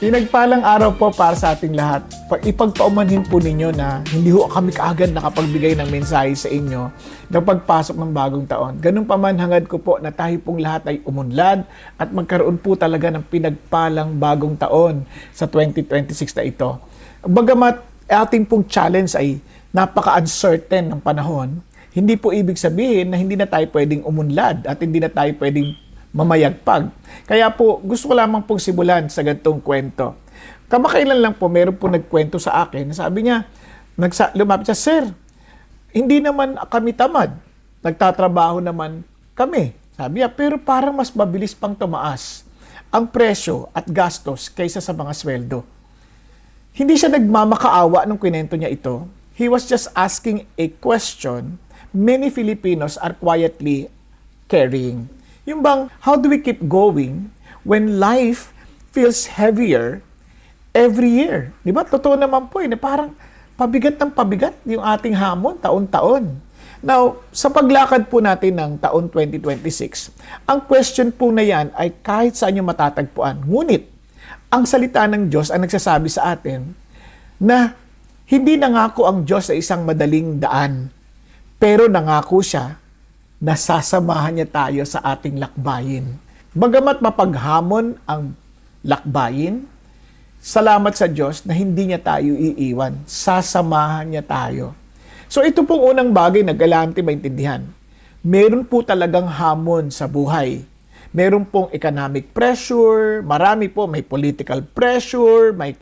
Pinagpalang araw po para sa ating lahat. Ipagpaumanhin po ninyo na hindi ho kami kaagad nakapagbigay ng mensahe sa inyo ng pagpasok ng bagong taon. Ganun pa man, hangad ko po na tayo pong lahat ay umunlad at magkaroon po talaga ng pinagpalang bagong taon sa 2026 na ito. Bagamat ating pong challenge ay napaka-uncertain ng panahon, hindi po ibig sabihin na hindi na tayo pwedeng umunlad at hindi na tayo pwedeng mamayagpag. Kaya po, gusto ko lamang pong simulan sa ganitong kwento. Kamakailan lang po, meron po nagkwento sa akin. Sabi niya, lumapit siya, "Sir, hindi naman kami tamad. Nagtatrabaho naman kami." Sabi niya, "Pero parang mas mabilis pang tumaas ang presyo at gastos kaysa sa mga sweldo." Hindi siya nagmamakaawa nung kwento niya ito. He was just asking a question many Filipinos are quietly carrying. Yung bang, how do we keep going when life feels heavier every year? Di ba? Totoo naman po na parang pabigat ng pabigat yung ating hamon taon-taon. Now, sa paglakad po natin ng taon 2026, ang question po na yan ay kahit saan nyo matatagpuan. Ngunit, ang salita ng Diyos ang nagsasabi sa atin na hindi nangako ang Diyos sa isang madaling daan, pero nangako siya na sasamahan niya tayo sa ating lakbayin. Bagamat mapaghamon ang lakbayin, salamat sa Diyos na hindi niya tayo iiwan. Sasamahan niya tayo. So ito pong unang bagay na galante maintindihan. Meron po talagang hamon sa buhay. Meron pong economic pressure, marami po, may political pressure, may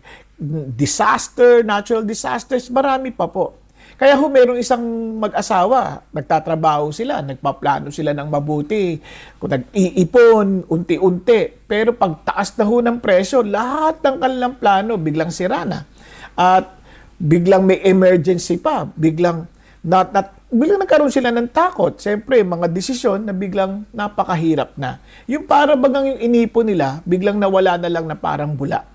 disaster, natural disasters, marami pa po. Kaya merong isang mag-asawa, nagtatrabaho sila, nagpaplano sila ng mabuti, kung nag-iipon, unti-unti. Pero pag taas na ng presyo, lahat ng kanilang plano biglang sira na. At biglang may emergency pa, biglang nagkaroon sila ng takot. Siyempre, mga desisyon na biglang napakahirap na. Yung para bagang yung inipon nila, biglang nawala na lang na parang bula.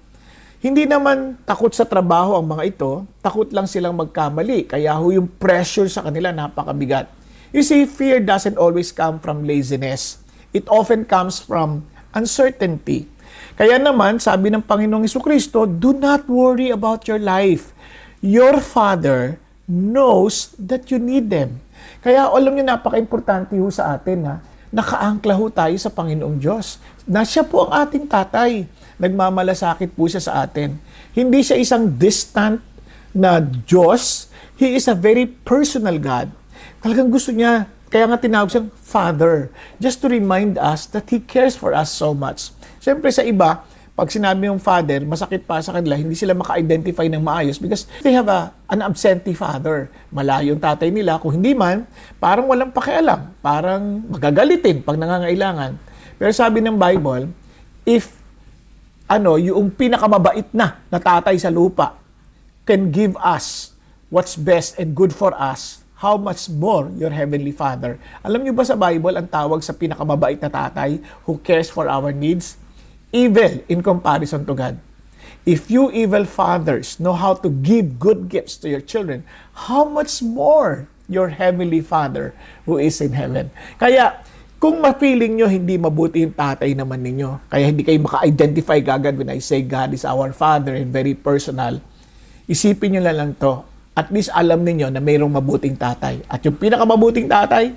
Hindi naman takot sa trabaho ang mga ito, takot lang silang magkamali. Kaya yung pressure sa kanila napakabigat. You see, fear doesn't always come from laziness. It often comes from uncertainty. Kaya naman, sabi ng Panginoong Jesucristo, do not worry about your life. Your Father knows that you need them. Kaya alam niyo, napaka-importante sa atin, nakaangkla tayo sa Panginoong Diyos. Na siya po ang ating tatay. Nagmamalasakit po siya sa atin. Hindi siya isang distant na Diyos. He is a very personal God. Talagang gusto niya, kaya nga tinawag siyang Father. Just to remind us that He cares for us so much. Siyempre sa iba, pag sinabi yung Father, masakit pa sa kanila, hindi sila maka-identify ng maayos because they have an absentee father. Malayo yung tatay nila. Kung hindi man, parang walang pakialam. Parang magagalitin pag nangangailangan. Pero sabi ng Bible, if yung pinakamabait na tatay sa lupa can give us what's best and good for us, how much more your Heavenly Father. Alam niyo ba sa Bible, ang tawag sa pinakamabait na tatay who cares for our needs? Evil in comparison to God. If you evil fathers know how to give good gifts to your children, how much more your Heavenly Father who is in heaven. Kaya, kung ma-feeling nyo hindi mabuti yung tatay naman ninyo, kaya hindi kayo maka-identify agad when I say God is our Father and very personal, isipin nyo lang to. At least alam niyo na mayroong mabuting tatay. At yung pinakamabuting tatay,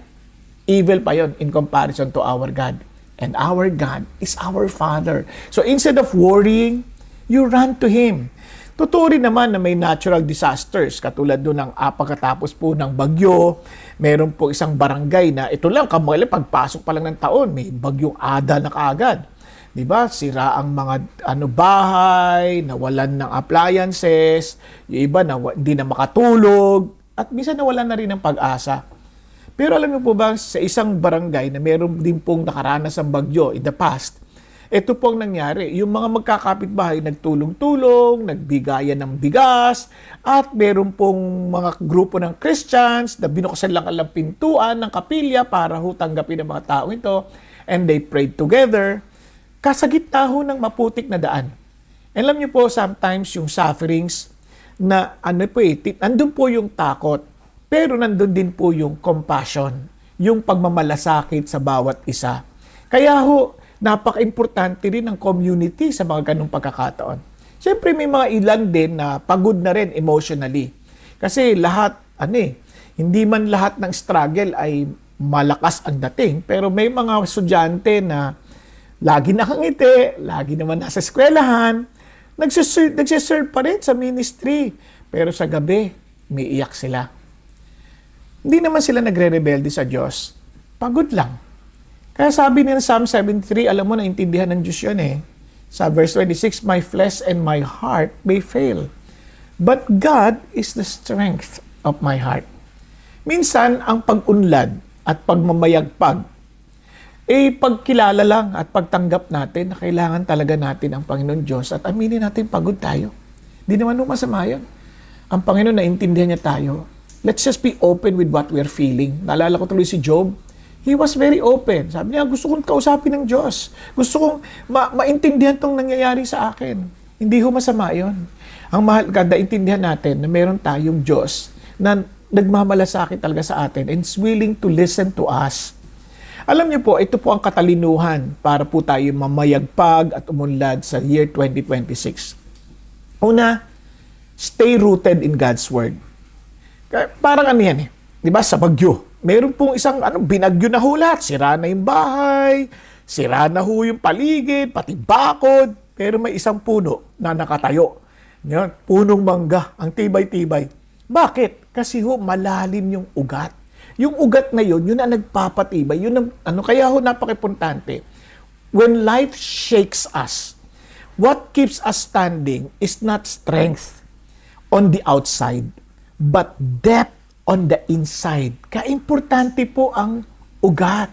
evil pa yon in comparison to our God. And our God is our Father. So instead of worrying, you run to Him. Totoo rin naman na may natural disasters, katulad doon ng pagkatapos po ng bagyo, meron po isang barangay na ito lang, pagpasok pa lang ng taon, may bagyong Ada na kaagad. Diba? Sira ang mga bahay, nawalan ng appliances, yung iba hindi na makatulog, at minsan nawalan na rin ng pag-asa. Pero alam niyo po ba, sa isang barangay na meron din pong nakaranas ng bagyo in the past, ito po ang nangyari. Yung mga magkakapitbahay nagtulong-tulong, nagbigayan ng bigas, at meron pong mga grupo ng Christians na binuksan lang ang pintuan ng kapilya para tanggapin ang mga tao ito, and they prayed together. Kasagitna ng maputik na daan. Alam niyo po, sometimes yung sufferings na nandun po yung takot, pero nandun din po yung compassion, yung pagmamalasakit sa bawat isa. Kaya napaka-importante rin ng community sa mga ganung pagkakataon. Siyempre may mga ilan din na pagod na rin emotionally. Kasi lahat, hindi man lahat ng struggle ay malakas ang dating. Pero may mga estudyante na lagi nakangiti, lagi naman nasa eskwelahan, nagsiserve pa rin sa ministry. Pero sa gabi, may iyak sila. Hindi naman sila nagre-rebelde sa Diyos. Pagod lang. Kaya sabi niya Psalm 73, alam mo, naintindihan ng Diyos yun eh. Sa verse 26, my flesh and my heart may fail. But God is the strength of my heart. Minsan, ang pag-unlad at pagmamayagpag, pagkilala lang at pagtanggap natin na kailangan talaga natin ang Panginoon Diyos at aminin natin pagod tayo. Di naman masama yun. Ang Panginoon naintindihan niya tayo. Let's just be open with what we're feeling. Naalala ko tuloy si Job. He was very open. Sabi niya, gusto kong kausapin ng Diyos. Gusto kong maintindihan itong nangyayari sa akin. Hindi masama yun. Ang mahal, intindihan natin na meron tayong Diyos na nagmamalasakit talaga sa atin and is willing to listen to us. Alam niyo po, ito po ang katalinuhan para po tayo mamayagpag at umunlad sa year 2026. Una, stay rooted in God's Word. Parang yan eh. Di ba? Sa bagyo. Meron pong isang binagyo na hulat. Sira na yung bahay, sira na yung paligid, pati bakod. Pero may isang puno na nakatayo. Yan, punong mangga, ang tibay-tibay. Bakit? Kasi malalim yung ugat. Yung ugat na yun ang nagpapatibay. Yun ang, kaya napaka-importante. When life shakes us, what keeps us standing is not strength on the outside, but depth on the inside. Kaya importante po ang ugat.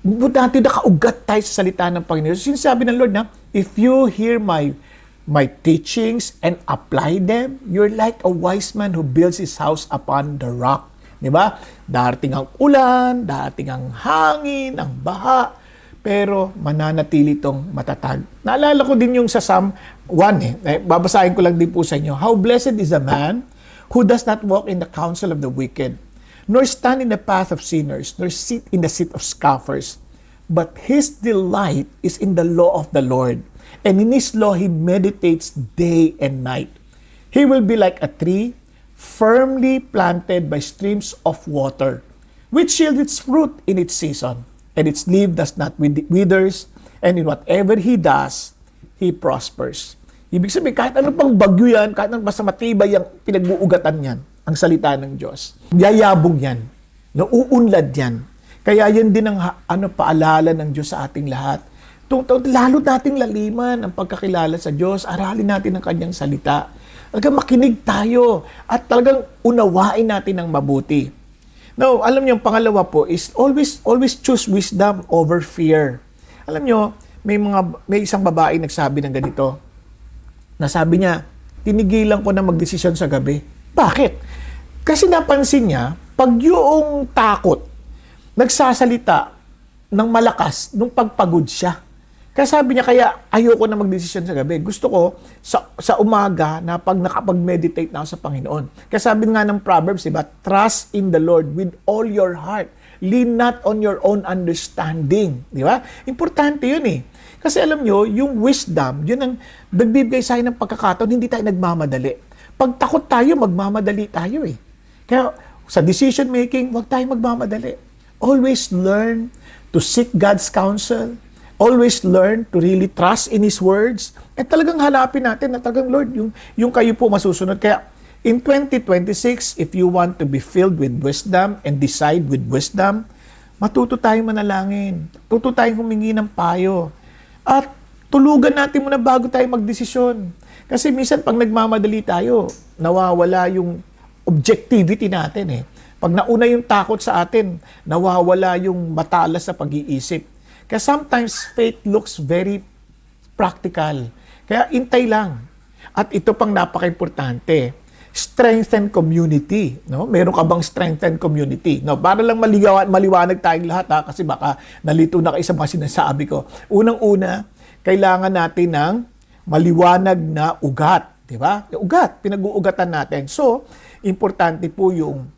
Importante na kaugat tayo sa salita ng Panginoon. Sinasabi ng Lord na, if you hear my teachings and apply them, you're like a wise man who builds his house upon the rock. Di ba? Darating ang ulan, darating ang hangin, ang baha, pero mananatili itong matatag. Naalala ko din yung sa Psalm 1 babasahin ko lang din po sa inyo. How blessed is a man who does not walk in the counsel of the wicked, nor stand in the path of sinners, nor sit in the seat of scoffers. But his delight is in the law of the Lord, and in his law he meditates day and night. He will be like a tree firmly planted by streams of water, which yields its fruit in its season, and its leaf does not withers, and in whatever he does, he prospers. Ibig sabihin, kahit ano pang bagyo yan, kahit ano basta matibay yung pinag-uugatan yan, ang salita ng Diyos. Yayabong yan. Nauunlad yan. Kaya yan din ang paalala ng Diyos sa ating lahat. Lalo nating laliman ang pagkakilala sa Diyos. Aralin natin ang kanyang salita. Talagang makinig tayo at talagang unawain natin ng mabuti. Now, alam niyo, ang pangalawa po is always choose wisdom over fear. Alam niyo, may isang babae nagsabi ng ganito. Nasabi niya, tinigilan ko na magdesisyon sa gabi. Bakit? Kasi napansin niya, pag yung takot, nagsasalita ng malakas nung pagpagod siya. Kaya sabi niya, kaya ayoko na magdesisyon sa gabi. Gusto ko sa umaga na pag nakapag-meditate na ako sa Panginoon. Kaya sabi nga ng Proverbs, diba? Trust in the Lord with all your heart. Lean not on your own understanding. Di ba? Importante yun eh. Kasi alam nyo, yung wisdom, yun ang nagbibigay sa akin ng pagkakataon, hindi tayo nagmamadali. Pag takot tayo, magmamadali tayo eh. Kaya sa decision making, huwag tayo magmamadali. Always learn to seek God's counsel. Always learn to really trust in His words. At talagang halapin natin na talagang, Lord, yung kayo po masusunod. Kaya in 2026, if you want to be filled with wisdom and decide with wisdom, matuto tayong manalangin. Tuto tayong humingi ng payo. At tulugan natin muna bago tayo magdesisyon. Kasi minsan pag nagmamadali tayo, nawawala yung objectivity natin eh. Pag nauna yung takot sa atin, nawawala yung matalas sa pag-iisip. Kaya sometimes faith looks very practical. Kaya intay lang. At ito pang napaka-importante, strengthen community. No? Meron ka bang strengthen community? No? Para lang maliwanag tayong lahat ha? Kasi baka nalito na kayo sa mga sinasabi ko. Unang-una, kailangan natin ng maliwanag na ugat. Diba? Yung ugat, pinag-uugatan natin. So, importante po yung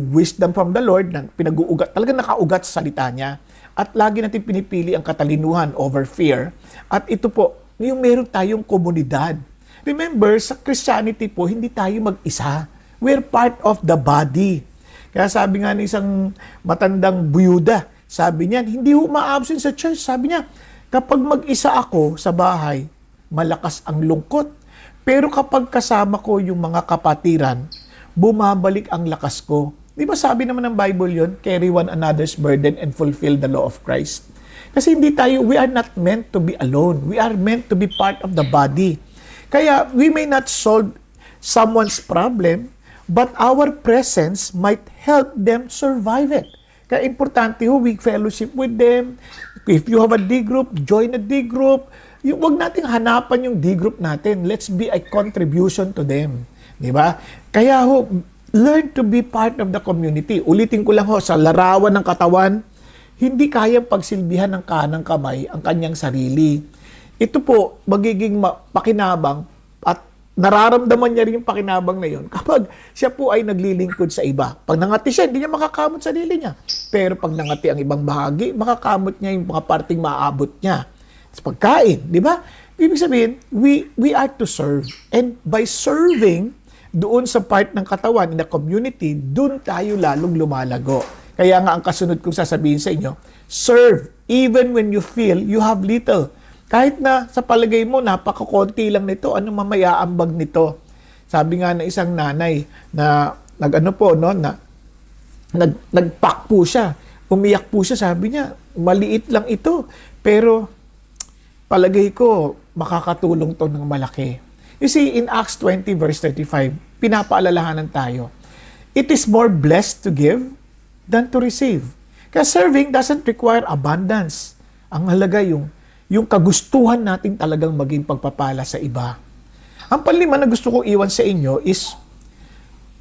wisdom from the Lord na pinag-uugat, talaga nakaugat sa salita niya. At lagi natin pinipili ang katalinuhan over fear. At ito po, yung meron tayong komunidad. Remember, sa Christianity po, hindi tayo mag-isa. We're part of the body. Kaya sabi nga ni isang matandang buyuda, sabi niya, hindi ho ma-absent sa church. Sabi niya, kapag mag-isa ako sa bahay, malakas ang lungkot. Pero kapag kasama ko yung mga kapatiran, bumabalik ang lakas ko. Di ba sabi naman ng Bible yon, carry one another's burden and fulfill the law of Christ. Kasi we are not meant to be alone. We are meant to be part of the body. Kaya we may not solve someone's problem, but our presence might help them survive it. Kaya importante we fellowship with them. If you have a D group, join a D group. Huwag nating hanapan yung D group natin. Let's be a contribution to them. Di ba? Kaya learn to be part of the community. Ulitin ko lang sa larawan ng katawan, hindi kayang pagsilbihan ng kanang kamay ang kanyang sarili. Ito po, magiging pakinabang at nararamdaman niya rin yung pakinabang na yun kapag siya po ay naglilingkod sa iba. Pag nangati siya, hindi niya makakamot sarili niya. Pero pag nangati ang ibang bahagi, makakamot niya yung mga parting maaabot niya. Sa pagkain, di ba? Ibig sabihin, we are to serve. And by serving, doon sa part ng katawan, in the community, doon tayo lalong lumalago. Kaya nga ang kasunod kong sasabihin sa inyo, serve even when you feel you have little. Kahit na sa palagay mo, napakakonti lang nito, ano mamayaambag nito? Sabi nga na isang nanay na nagpack po siya. Umiyak po siya, sabi niya, maliit lang ito. Pero palagay ko, makakatulong to ng malaki. You see, in Acts 20 verse 35, pinapaalalahanan tayo, it is more blessed to give than to receive. Kaya serving doesn't require abundance. Ang halaga yung kagustuhan natin talagang maging pagpapala sa iba. Ang panlima na gusto kong iwan sa inyo is,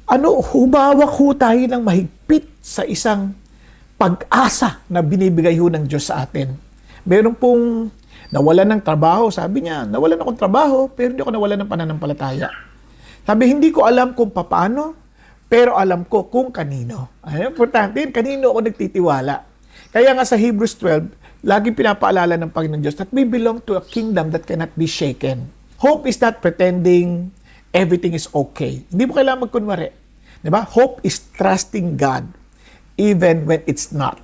humawak tayo ng mahigpit sa isang pag-asa na binibigay ng Diyos sa atin. Meron pong nawalan ng trabaho, sabi niya, nawalan akong trabaho, pero hindi ako nawalan ng pananampalataya. Sabi, hindi ko alam kung paano, pero alam ko kung kanino. Ay, importante yun, kanino ako nagtitiwala. Kaya nga sa Hebrews 12, lagi pinapaalala ng Panginoon Diyos that we belong to a kingdom that cannot be shaken. Hope is not pretending everything is okay. Hindi mo kailangan magkunwari. Diba? Hope is trusting God even when it's not.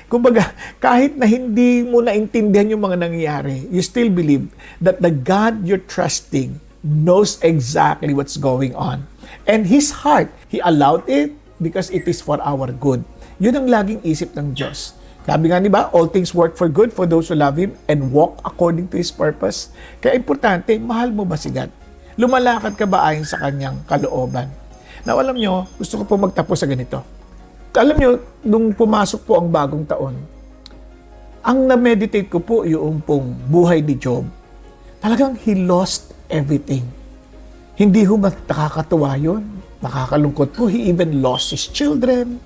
Kumbaga, kahit na hindi mo naintindihan yung mga nangyayari, you still believe that the God you're trusting knows exactly what's going on. And His heart, He allowed it because it is for our good. Yun ang laging isip ng Diyos. Sabi nga, ba, all things work for good for those who love Him and walk according to His purpose. Kaya importante, mahal mo ba si God? Lumalakad ka ba ayon sa Kanyang kalooban? Now, alam nyo, gusto ko po magtapos sa ganito. Alam nyo, nung pumasok po ang bagong taon, ang na-meditate ko po yung pong buhay ni Job. Talagang he lost everything. Hindi ho nakakatuwa yun. Nakakalungkot po. He even lost his children.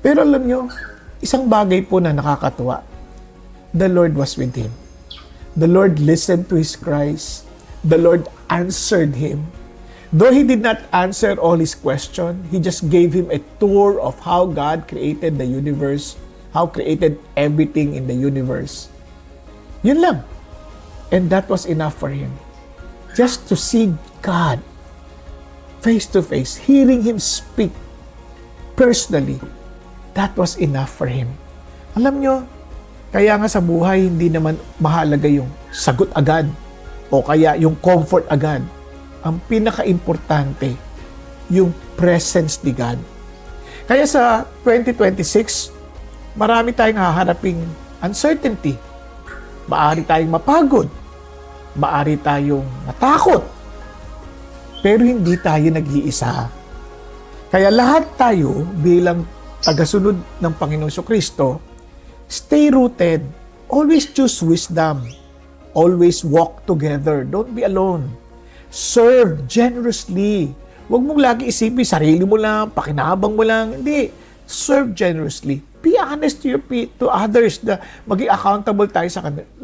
Pero alam nyo, isang bagay po na nakakatuwa. The Lord was with him. The Lord listened to his cries. The Lord answered him. Though he did not answer all his questions, he just gave him a tour of how God created the universe, how created everything in the universe. Yun lang. And that was enough for him. Just to see God face to face, hearing Him speak personally, that was enough for him. Alam nyo, kaya nga sa buhay, hindi naman mahalaga yung sagot agad o kaya yung comfort agad. Ang pinaka-importante, yung presence ni God. Kaya sa 2026, marami tayong haharaping uncertainty. Maari tayong mapagod. Maari tayong natakot. Pero hindi tayo nag-iisa. Kaya lahat tayo bilang tagasunod ng Panginoong Kristo, stay rooted. Always choose wisdom. Always walk together. Don't be alone. Serve generously. Huwag mong lagi isipin, sarili mo lang, pakinabang mo lang. Hindi. Serve generously. Be honest to others. Maging accountable tayo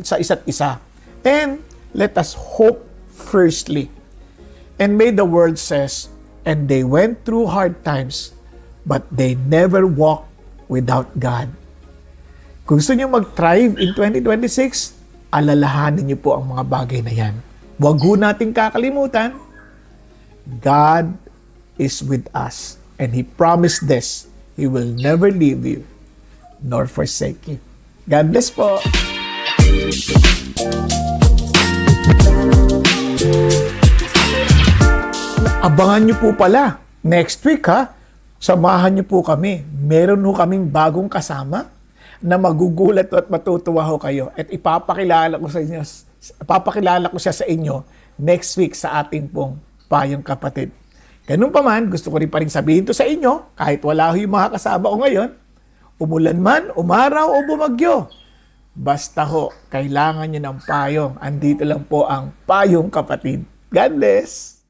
sa isa't isa. And let us hope firstly. And may the word says, and they went through hard times, but they never walked without God. Kung gusto niyo mag-thrive in 2026, alalahanin niyo po ang mga bagay na yan. Huwag ho nating kakalimutan, God is with us. And He promised this, He will never leave you nor forsake you. God bless po. Abangan nyo po pala, next week ha, samahan nyo po kami. Meron ho kaming bagong kasama na magugulat at matutuwa ho kayo. At ipapakilala ko siya sa inyo next week sa ating pong Payong Kapatid. Ganun pa man, gusto ko rin pa rin sabihin to sa inyo, kahit wala ho yung mga kasama ko ngayon, umulan man, umaraw o bumagyo, basta ho, kailangan nyo ng payong. Andito lang po ang Payong Kapatid. God bless!